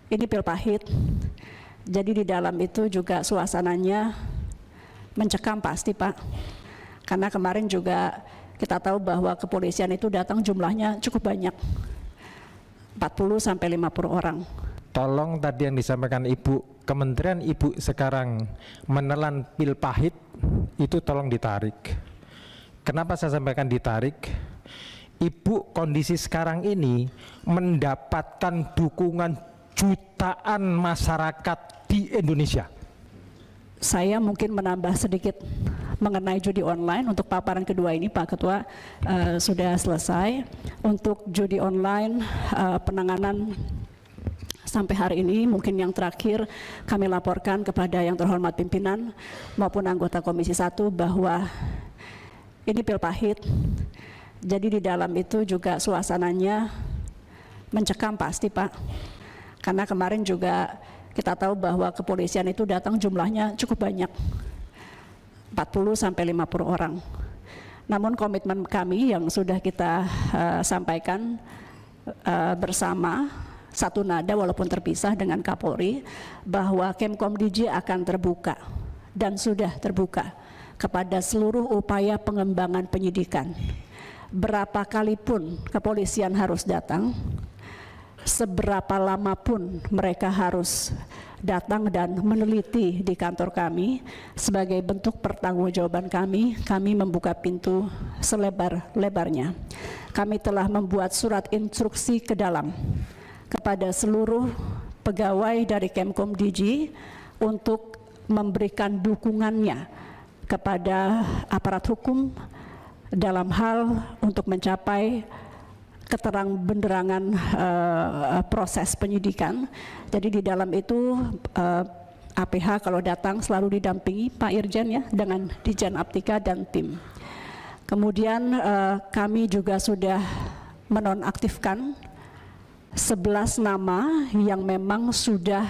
Ini pil pahit, jadi di dalam itu juga suasananya mencekam pasti Pak. Karena kemarin juga kita tahu bahwa kepolisian itu datang jumlahnya cukup banyak, 40-50 orang. Tolong tadi yang disampaikan Ibu, Kementerian Ibu sekarang menelan pil pahit, itu tolong ditarik. Kenapa saya sampaikan ditarik? Ibu kondisi sekarang ini mendapatkan dukungan jutaan masyarakat di Indonesia. Saya mungkin menambah sedikit mengenai judi online. Untuk paparan kedua ini Pak Ketua sudah selesai. Untuk judi online penanganan sampai hari ini mungkin yang terakhir kami laporkan kepada yang terhormat pimpinan maupun anggota Komisi 1 bahwa ini pil pahit. Jadi di dalam itu juga suasananya mencekam pasti Pak. Karena kemarin juga kita tahu bahwa kepolisian itu datang jumlahnya cukup banyak, 40-50 orang. Namun komitmen kami yang sudah kita sampaikan bersama satu nada walaupun terpisah dengan Kapolri, bahwa Kemkomdiji akan terbuka dan sudah terbuka kepada seluruh upaya pengembangan penyidikan. Berapa kali pun kepolisian harus datang, seberapa lama pun mereka harus datang dan meneliti di kantor kami, sebagai bentuk pertanggungjawaban kami membuka pintu selebar-lebarnya. Kami telah membuat surat instruksi ke dalam kepada seluruh pegawai dari Kemkomdiji untuk memberikan dukungannya kepada aparat hukum dalam hal untuk mencapai keterang-benderangan proses penyidikan. Jadi di dalam itu APH kalau datang selalu didampingi Pak Irjen ya, dengan Dijen Aptika dan tim. Kemudian kami juga sudah menonaktifkan 11 nama yang memang sudah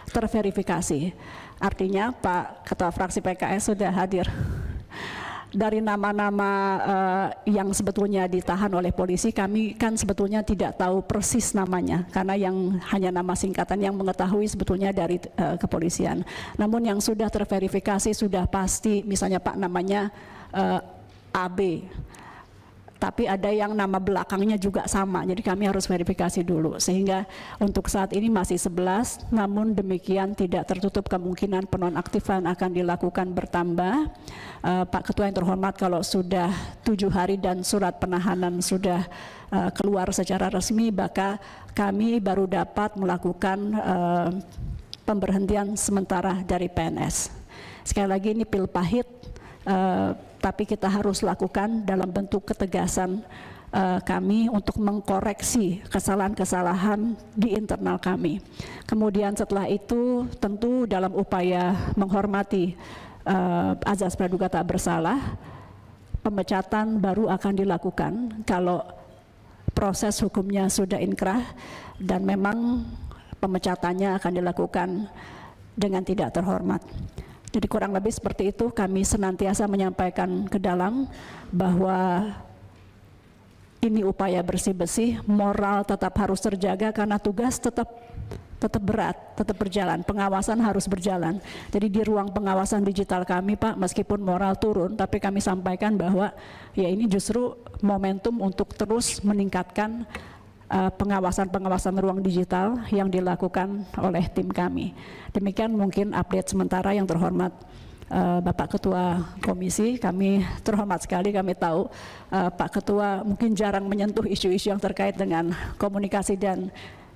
terverifikasi. Artinya Pak Ketua Fraksi PKS sudah hadir. Dari nama-nama yang sebetulnya ditahan oleh polisi, kami kan sebetulnya tidak tahu persis namanya, karena yang hanya nama singkatan yang mengetahui sebetulnya dari kepolisian. Namun yang sudah terverifikasi sudah pasti, misalnya Pak namanya AB, tapi ada yang nama belakangnya juga sama, jadi kami harus verifikasi dulu. Sehingga untuk saat ini masih 11, namun demikian tidak tertutup kemungkinan penonaktifan akan dilakukan bertambah. Pak Ketua yang terhormat, kalau sudah 7 hari dan surat penahanan sudah keluar secara resmi, maka kami baru dapat melakukan pemberhentian sementara dari PNS. Sekali lagi ini pil pahit, tapi kita harus lakukan dalam bentuk ketegasan kami untuk mengkoreksi kesalahan-kesalahan di internal kami. Kemudian setelah itu tentu dalam upaya menghormati azas praduga tak bersalah, pemecatan baru akan dilakukan kalau proses hukumnya sudah inkrah, dan memang pemecatannya akan dilakukan dengan tidak terhormat. Jadi kurang lebih seperti itu, kami senantiasa menyampaikan ke dalam bahwa ini upaya bersih-bersih, moral tetap harus terjaga karena tugas tetap berat, tetap berjalan, pengawasan harus berjalan. Jadi di ruang pengawasan digital kami Pak, meskipun moral turun, tapi kami sampaikan bahwa ya ini justru momentum untuk terus meningkatkan pengawasan ruang digital yang dilakukan oleh tim kami. Demikian mungkin update sementara yang terhormat Bapak Ketua Komisi. Kami terhormat sekali, kami tahu Pak Ketua mungkin jarang menyentuh isu-isu yang terkait dengan komunikasi dan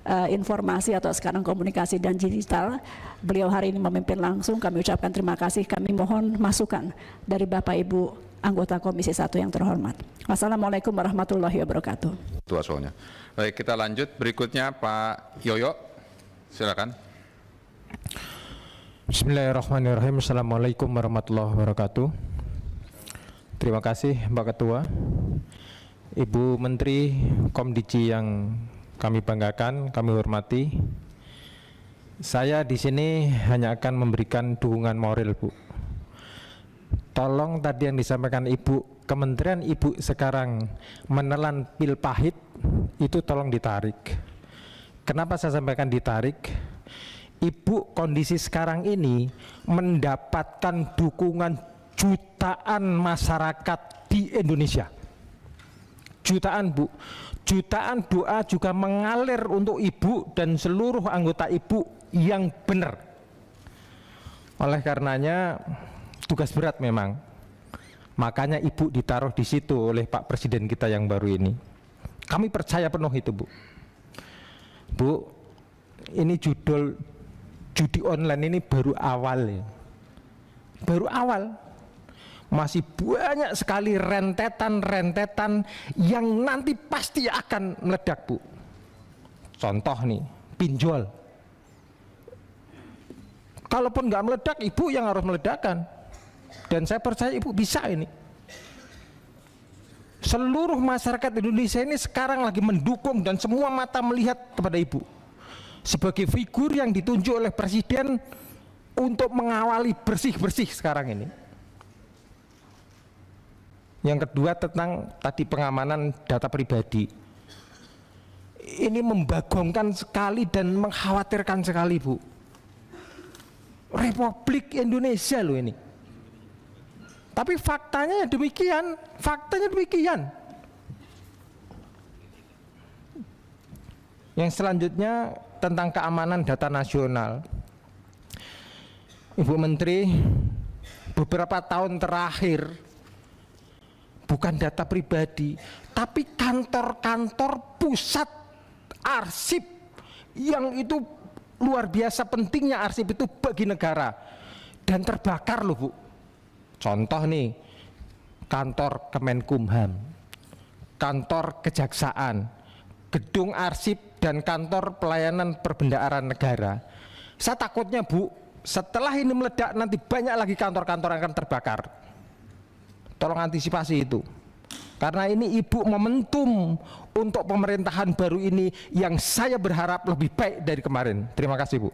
informasi atau sekarang komunikasi dan digital. Beliau hari ini memimpin langsung, kami ucapkan terima kasih. Kami mohon masukan dari Bapak Ibu anggota Komisi 1 yang terhormat. Wassalamualaikum warahmatullahi wabarakatuh. Tua soalnya. Baik, kita lanjut. Berikutnya Pak Yoyo, silakan. Bismillahirrahmanirrahim. Assalamualaikum warahmatullahi wabarakatuh. Terima kasih Pak Ketua, Ibu Menteri Komdiji yang kami banggakan, kami hormati. Saya di sini hanya akan memberikan dukungan moral, Bu. Tolong tadi yang disampaikan Ibu, Kementerian Ibu sekarang menelan pil pahit, itu tolong ditarik. Kenapa saya sampaikan ditarik? Ibu kondisi sekarang ini mendapatkan dukungan jutaan masyarakat di Indonesia. Jutaan, Bu. Jutaan doa juga mengalir untuk ibu dan seluruh anggota ibu yang benar. Oleh karenanya tugas berat memang. Makanya ibu ditaruh di situ oleh Pak Presiden kita yang baru ini. Kami percaya penuh itu, Bu. Bu, ini judul judi online ini baru awal ya. Baru awal. Masih banyak sekali rentetan-rentetan yang nanti pasti akan meledak, Bu. Contoh nih, pinjol. Kalaupun nggak meledak, ibu yang harus meledakkan. Dan saya percaya ibu bisa ini. Seluruh masyarakat Indonesia ini sekarang lagi mendukung dan semua mata melihat kepada ibu sebagai figur yang ditunjuk oleh Presiden untuk mengawali bersih-bersih sekarang ini. Yang kedua tentang tadi pengamanan data pribadi. Ini membagongkan sekali dan mengkhawatirkan sekali, Bu. Republik Indonesia loh ini. Tapi faktanya demikian, Yang selanjutnya tentang keamanan data nasional. Ibu Menteri, beberapa tahun terakhir bukan data pribadi, tapi kantor-kantor pusat arsip yang itu luar biasa pentingnya arsip itu bagi negara dan terbakar loh, Bu. Contoh nih, kantor Kemenkumham, kantor Kejaksaan, gedung arsip dan kantor pelayanan perbendaharaan negara. Saya takutnya, Bu, setelah ini meledak nanti banyak lagi kantor-kantor yang akan terbakar. Tolong antisipasi itu. Karena ini ibu momentum untuk pemerintahan baru ini yang saya berharap lebih baik dari kemarin. Terima kasih, Bu.